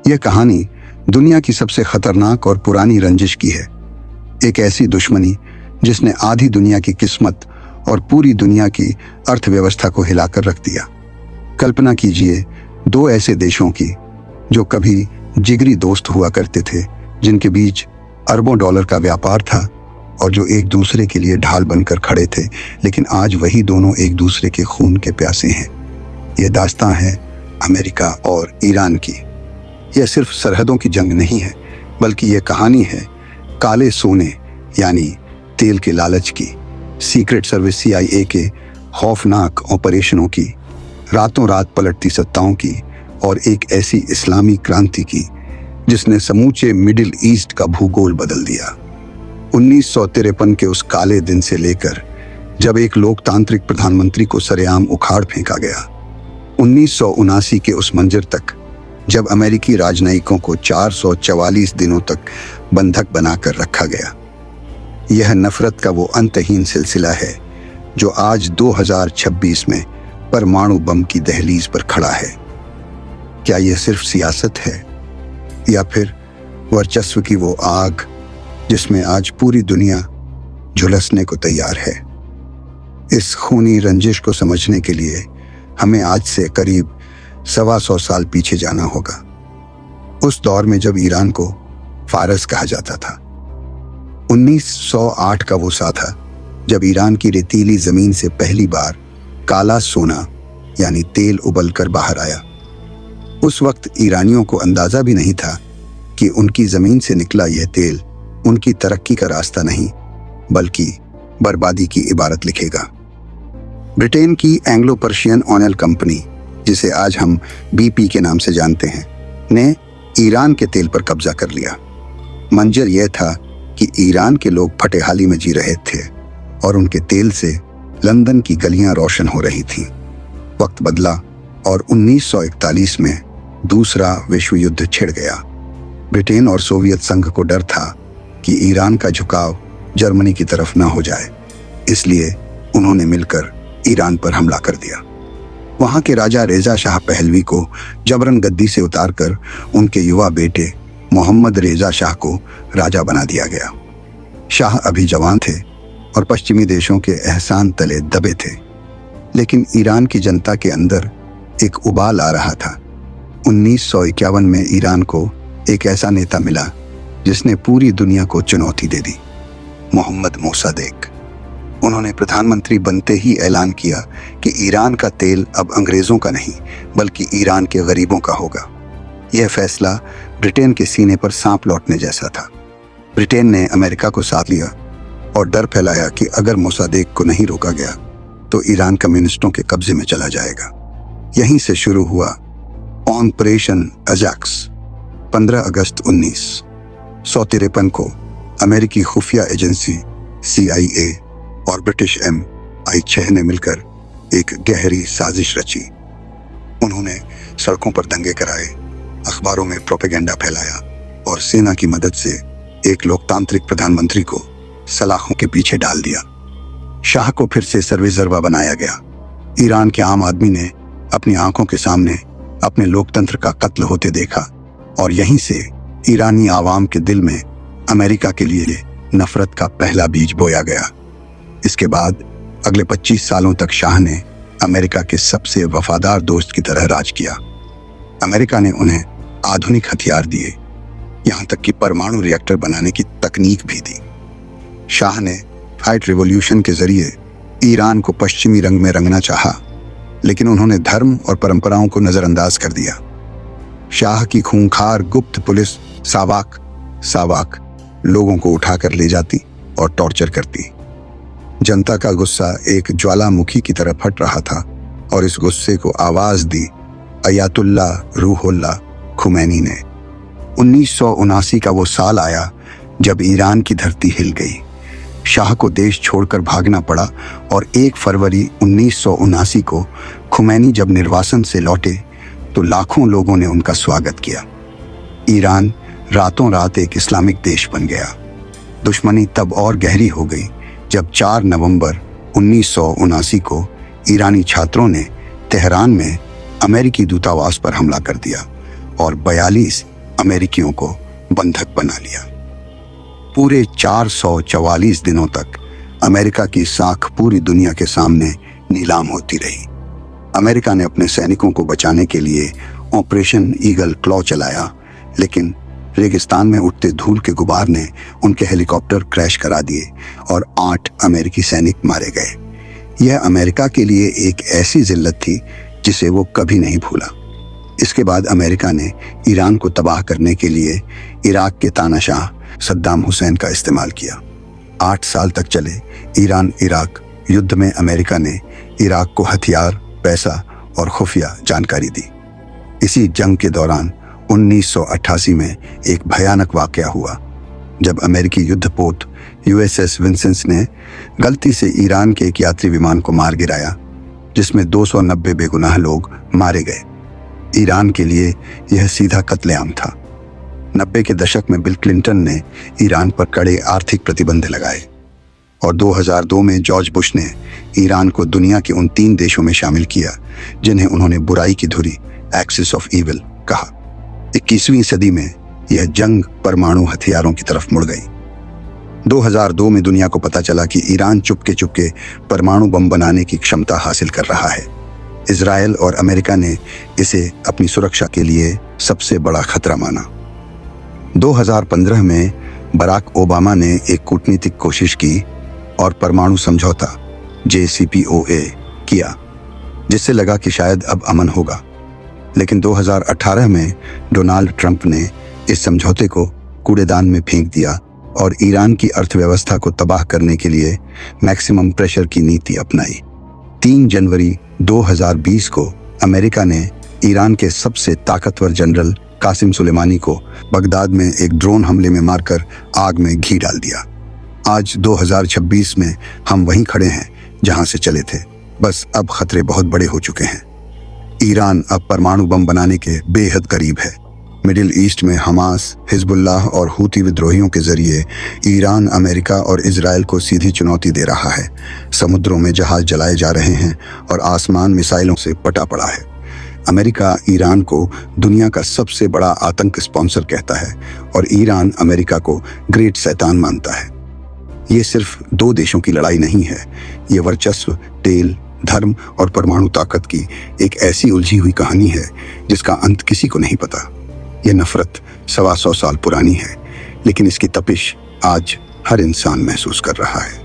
यह कहानी दुनिया की सबसे खतरनाक और पुरानी रंजिश की है। एक ऐसी दुश्मनी जिसने आधी दुनिया की किस्मत और पूरी दुनिया की अर्थव्यवस्था को हिलाकर रख दिया। कल्पना कीजिए दो ऐसे देशों की जो कभी जिगरी दोस्त हुआ करते थे, जिनके बीच अरबों डॉलर का व्यापार था और जो एक दूसरे के लिए ढाल बनकर खड़े थे, लेकिन आज वही दोनों एक दूसरे के खून के प्यासे हैं। यह दास्तां है अमेरिका और ईरान की। यह सिर्फ सरहदों की जंग नहीं है, बल्कि यह कहानी है काले सोने यानी तेल के लालच की, सीक्रेट सर्विस CIA के खौफनाक ऑपरेशनों की, रातों रात पलटती सत्ताओं की और एक ऐसी इस्लामी क्रांति की जिसने समूचे मिडिल ईस्ट का भूगोल बदल दिया। 1953 के उस काले दिन से लेकर जब एक लोकतांत्रिक प्रधानमंत्री को सरेआम उखाड़ फेंका गया, 1979 के उस मंजर तक जब अमेरिकी राजनयिकों को 444 दिनों तक बंधक बनाकर रखा गया। यह नफरत का वो अंतहीन सिलसिला है जो आज 2026 में परमाणु बम की दहलीज पर खड़ा है। क्या यह सिर्फ सियासत है या फिर वर्चस्व की वो आग जिसमें आज पूरी दुनिया झुलसने को तैयार है? इस खूनी रंजिश को समझने के लिए हमें आज से करीब 125 साल पीछे जाना होगा। उस दौर में जब ईरान को फारस कहा जाता था। 1908 का वो सा था जब ईरान की रेतीली जमीन से पहली बार काला सोना यानी तेल उबलकर बाहर आया। उस वक्त ईरानियों को अंदाजा भी नहीं था कि उनकी जमीन से निकला यह तेल उनकी तरक्की का रास्ता नहीं, बल्कि बर्बादी की इबारत लिखेगा। ब्रिटेन की एंग्लो पर्शियन ऑयल कंपनी, जिसे आज हम BP के नाम से जानते हैं, ने ईरान के तेल पर कब्जा कर लिया। मंजर यह था कि ईरान के लोग फटेहाली में जी रहे थे और उनके तेल से लंदन की गलियां रोशन हो रही थीं। वक्त बदला और 1941 में दूसरा विश्व युद्ध छिड़ गया। ब्रिटेन और सोवियत संघ को डर था कि ईरान का झुकाव जर्मनी की तरफ ना हो जाए, इसलिए उन्होंने मिलकर ईरान पर हमला कर दिया। वहां के राजा रेजा शाह पहलवी को जबरन गद्दी से उतारकर उनके युवा बेटे मोहम्मद रेजा शाह को राजा बना दिया गया। शाह अभी जवान थे और पश्चिमी देशों के एहसान तले दबे थे, लेकिन ईरान की जनता के अंदर एक उबाल आ रहा था। 1951 में ईरान को एक ऐसा नेता मिला जिसने पूरी दुनिया को चुनौती दे दी, मोहम्मद मोसादेक। उन्होंने प्रधानमंत्री बनते ही ऐलान किया कि ईरान का तेल अब अंग्रेजों का नहीं, बल्कि ईरान के गरीबों का होगा। यह फैसला ब्रिटेन के सीने पर सांप लौटने जैसा था। ब्रिटेन ने अमेरिका को साथ लिया और डर फैलाया कि अगर मोसादेक को नहीं रोका गया तो ईरान कम्युनिस्टों के कब्जे में चला जाएगा। यहीं से शुरू हुआ ऑपरेशन अजैक्स। 15 अगस्त 1953 को अमेरिकी खुफिया एजेंसी CIA और ब्रिटिश MI6 ने मिलकर एक गहरी साजिश रची। उन्होंने सड़कों पर दंगे कराए, अखबारों में प्रोपेगेंडा फैलाया और सेना की मदद से एक लोकतांत्रिक प्रधानमंत्री को सलाखों के पीछे डाल दिया। शाह को फिर से सर्वसर्वा बनाया गया। ईरान के आम आदमी ने अपनी आंखों के सामने अपने लोकतंत्र का कत्ल होते देखा और यहीं से ईरानी आवाम के दिल में अमेरिका के लिए नफरत का पहला बीज बोया गया। इसके बाद अगले 25 सालों तक शाह ने अमेरिका के सबसे वफादार दोस्त की तरह राज किया। अमेरिका ने उन्हें आधुनिक हथियार दिए, यहाँ तक कि परमाणु रिएक्टर बनाने की तकनीक भी दी। शाह ने व्हाइट रिवॉल्यूशन के जरिए ईरान को पश्चिमी रंग में रंगना चाहा, लेकिन उन्होंने धर्म और परंपराओं को नजरअंदाज कर दिया। शाह की खूंखार गुप्त पुलिस सावाक लोगों को उठाकर ले जाती और टॉर्चर करती। जनता का गुस्सा एक ज्वालामुखी की तरह फट रहा था और इस गुस्से को आवाज दी अयातुल्ला रूहुल्लाह खुमैनी ने। 1979 का वो साल आया जब ईरान की धरती हिल गई। शाह को देश छोड़कर भागना पड़ा और 1 फरवरी 1979 को खुमैनी जब निर्वासन से लौटे तो लाखों लोगों ने उनका स्वागत किया। ईरान रातों रात एक इस्लामिक देश बन गया। दुश्मनी तब और गहरी हो गई जब 4 नवंबर 1979 को ईरानी छात्रों ने तेहरान में अमेरिकी दूतावास पर हमला कर दिया और 42 अमेरिकियों को बंधक बना लिया। पूरे 444 दिनों तक अमेरिका की साख पूरी दुनिया के सामने नीलाम होती रही। अमेरिका ने अपने सैनिकों को बचाने के लिए ऑपरेशन ईगल क्लॉ चलाया, लेकिन रेगिस्तान में उठते धूल के गुबार ने उनके हेलीकॉप्टर क्रैश करा दिए और 8 अमेरिकी सैनिक मारे गए। यह अमेरिका के लिए एक ऐसी जिल्लत थी जिसे वो कभी नहीं भूला। इसके बाद अमेरिका ने ईरान को तबाह करने के लिए इराक के तानाशाह सद्दाम हुसैन का इस्तेमाल किया। 8 साल तक चले ईरान इराक युद्ध में अमेरिका ने इराक को हथियार, पैसा और खुफिया जानकारी दी। इसी जंग के दौरान 1988 में एक भयानक वाकया हुआ, जब अमेरिकी युद्धपोत USS विंसेंस ने गलती से ईरान के एक यात्री विमान को मार गिराया, जिसमें 290 बेगुनाह लोग मारे गए। ईरान के लिए यह सीधा कत्लेआम था। 90 के दशक में बिल क्लिंटन ने ईरान पर कड़े आर्थिक प्रतिबंध लगाए और 2002 में जॉर्ज बुश ने ईरान को दुनिया के उन 3 देशों में शामिल किया जिन्हें उन्होंने बुराई की धुरी, एक्सिस ऑफ ईविल कहा। 21वीं सदी में यह जंग परमाणु हथियारों की तरफ मुड़ गई। 2002 में दुनिया को पता चला कि ईरान चुपके चुपके परमाणु बम बनाने की क्षमता हासिल कर रहा है। इजराइल और अमेरिका ने इसे अपनी सुरक्षा के लिए सबसे बड़ा खतरा माना। 2015 में बराक ओबामा ने एक कूटनीतिक कोशिश की और परमाणु समझौता JCPOA किया, जिससे लगा कि शायद अब अमन होगा। लेकिन 2018 में डोनाल्ड ट्रंप ने इस समझौते को कूड़ेदान में फेंक दिया और ईरान की अर्थव्यवस्था को तबाह करने के लिए मैक्सिमम प्रेशर की नीति अपनाई। 3 जनवरी 2020 को अमेरिका ने ईरान के सबसे ताकतवर जनरल कासिम सुलेमानी को बगदाद में एक ड्रोन हमले में मारकर आग में घी डाल दिया। आज 2026 में हम वहीं खड़े हैं जहां से चले थे, बस अब खतरे बहुत बड़े हो चुके हैं। ईरान अब परमाणु बम बनाने के बेहद करीब है। मिडिल ईस्ट में हमास, हिजबुल्लाह और हूती विद्रोहियों के जरिए ईरान अमेरिका और इजराइल को सीधी चुनौती दे रहा है। समुद्रों में जहाज जलाए जा रहे हैं और आसमान मिसाइलों से पटा पड़ा है। अमेरिका ईरान को दुनिया का सबसे बड़ा आतंक स्पॉन्सर कहता है और ईरान अमेरिका को ग्रेट शैतान मानता है। ये सिर्फ 2 देशों की लड़ाई नहीं है, ये वर्चस्व, तेल, धर्म और परमाणु ताकत की एक ऐसी उलझी हुई कहानी है जिसका अंत किसी को नहीं पता। यह नफरत 125 साल पुरानी है, लेकिन इसकी तपिश आज हर इंसान महसूस कर रहा है।